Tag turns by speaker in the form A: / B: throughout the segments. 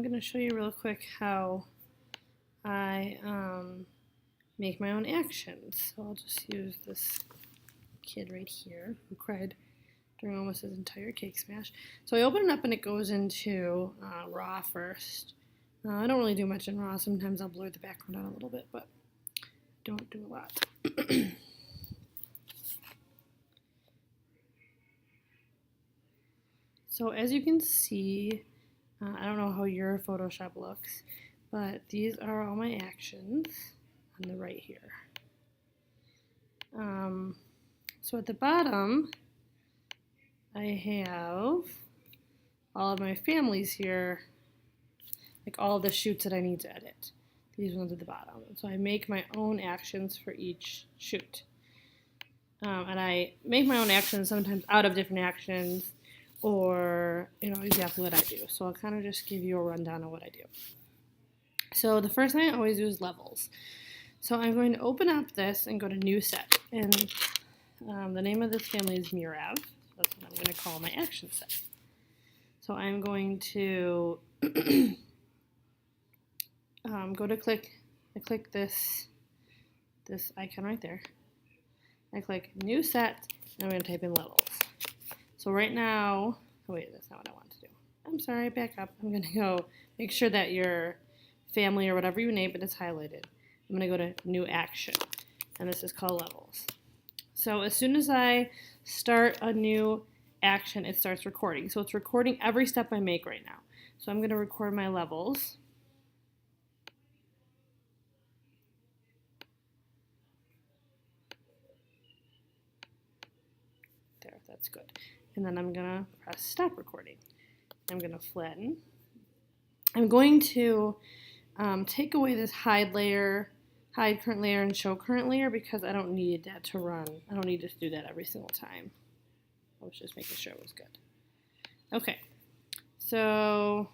A: going to show you real quick how I make my own actions. So I'll just use this kid right here who cried during almost his entire cake smash. So I open it up and it goes into RAW first. I don't really do much in RAW. Sometimes I'll blur the background out a little bit, but don't do a lot. So as you can see, I don't know how your Photoshop looks, but these are all my actions on the right here. So at the bottom, I have all of my families here, like all the shoots that I need to edit. These ones at the bottom. So I make my own actions for each shoot. And I make my own actions sometimes out of different actions, or exactly what I do. So I'll kind of just give you a rundown of what I do. So the first thing I always do is levels. So I'm going to open up this and go to New Set. And the name of this family is Murav. That's what I'm going to call my action set. So I'm going to go to I click this icon right there. I click New Set, and I'm going to type in levels. So right now, oh wait, that's not what I want to do. I'm sorry, back up. I'm going to go make sure that your family or whatever you name it is highlighted. I'm going to go to New Action, and this is called Levels. So as soon as I start a new action, it starts recording. So it's recording every step I make right now. So I'm going to record my levels. There, that's good. And then I'm going to press stop recording. I'm going to flatten. I'm going to take away this hide current layer, and show current layer because I don't need that to run. I don't need to do that every single time. I was just making sure it was good. Okay, so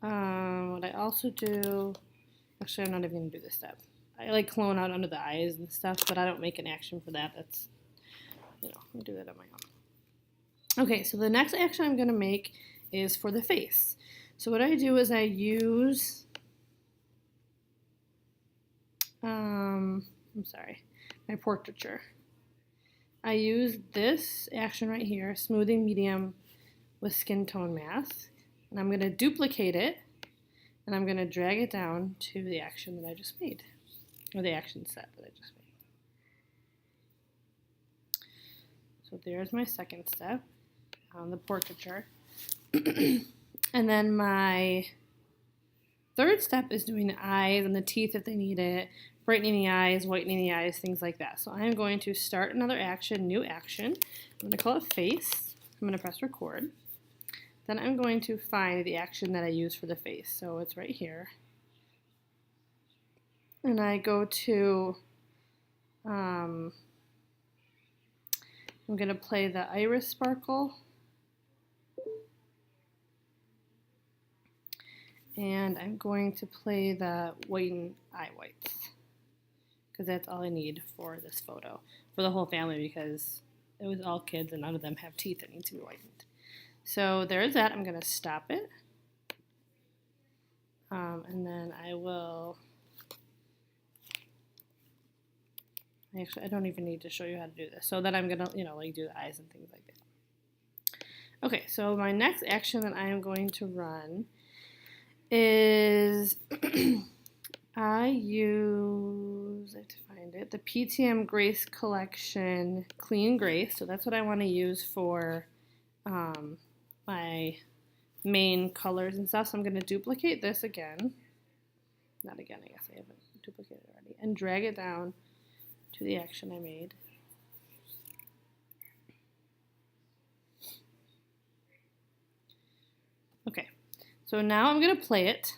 A: what I also do, actually I'm not even going to do this step. I like clone out under the eyes and stuff, but I don't make an action for that. That's, I'll do that on my own. Okay, so the next action I'm going to make is for the face. So what I do is I use, my portraiture. I use this action right here, smoothing medium with skin tone mask, and I'm going to duplicate it, and I'm going to drag it down to the action that I just made, or the action set that I just made. So there's my second step on the portraiture. And then my third step is doing the eyes and the teeth if they need it, brightening the eyes, whitening the eyes, things like that. So I'm going to start another action, new action. I'm going to call it face. I'm going to press record. Then I'm going to find the action that I use for the face. So it's right here. And I go to, I'm going to play the iris sparkle. And I'm going to play the whiten eye whites because that's all I need for this photo, for the whole family, because it was all kids and none of them have teeth that need to be whitened. So there's that. I'm going to stop it. And then I will, actually I don't even need to show you how to do this. So then I'm going to, like do the eyes and things like that. Okay, so my next action that I am going to run is I have to find it, the PTM Grace Collection Clean Grace. So that's what I want to use for my main colors and stuff. So I'm going to duplicate this again. Not again, I guess I haven't duplicated it already. And drag it down to the action I made. Okay. So now I'm going to play it,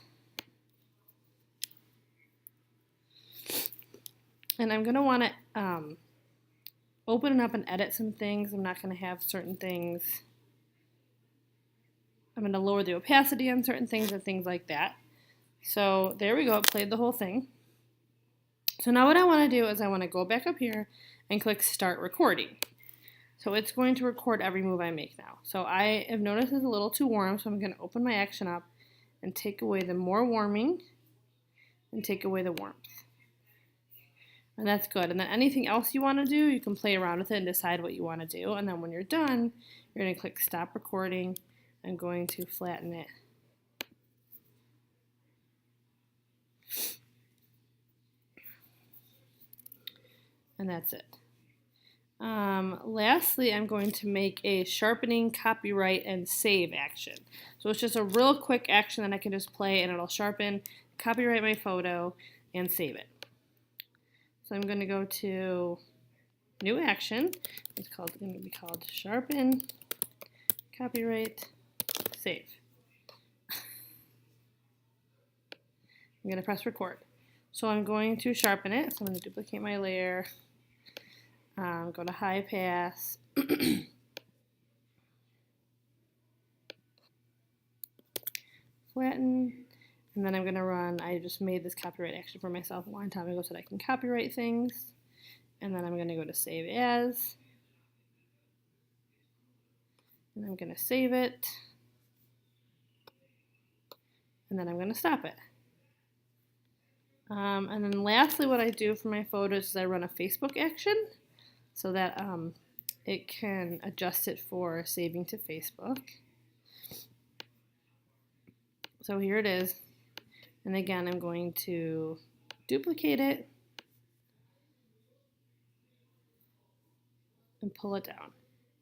A: and I'm going to want to open it up and edit some things. I'm not going to have certain things. I'm going to lower the opacity on certain things and things like that. So there we go, it played the whole thing. So now what I want to do is I want to go back up here and click Start Recording. So it's going to record every move I make now. So I have noticed it's a little too warm, so I'm going to open my action up and take away the more warming and take away the warmth. And that's good. And then anything else you want to do, you can play around with it and decide what you want to do. And then when you're done, you're going to click stop recording. I'm going to flatten it. And that's it. Lastly, I'm going to make a sharpening, copyright, and save action. So it's just a real quick action that I can just play and it'll sharpen, copyright my photo, and save it. So I'm going to go to new action. It's going to be called sharpen, copyright, save. I'm going to press record. So I'm going to sharpen it. So I'm going to duplicate my layer. Go to high pass. Flatten. And then I'm going to run, I just made this copyright action for myself a long time ago so that I can copyright things. And then I'm going to go to save as. And I'm going to save it. And then I'm going to stop it. And then lastly, what I do for my photos is I run a Facebook action so that it can adjust it for saving to Facebook. So here it is. And again, I'm going to duplicate it and pull it down.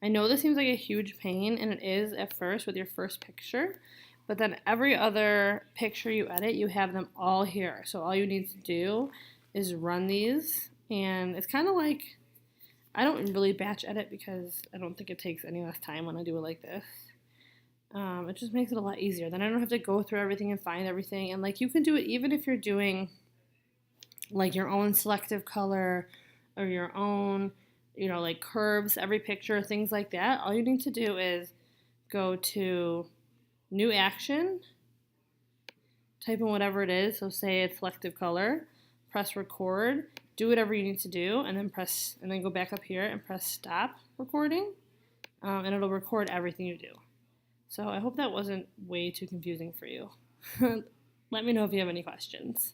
A: I know this seems like a huge pain, and it is at first with your first picture, but then every other picture you edit, you have them all here. So all you need to do is run these, and it's kind of like, I don't really batch edit because I don't think it takes any less time when I do it like this. It just makes it a lot easier. Then I don't have to go through everything and find everything. And like you can do it even if you're doing like your own selective color or your own, like curves, every picture, things like that. All you need to do is go to new action, type in whatever it is. So say it's selective color, press record, do whatever you need to do, and then go back up here and press stop recording, and it'll record everything you do. So I hope that wasn't way too confusing for you. Let me know if you have any questions.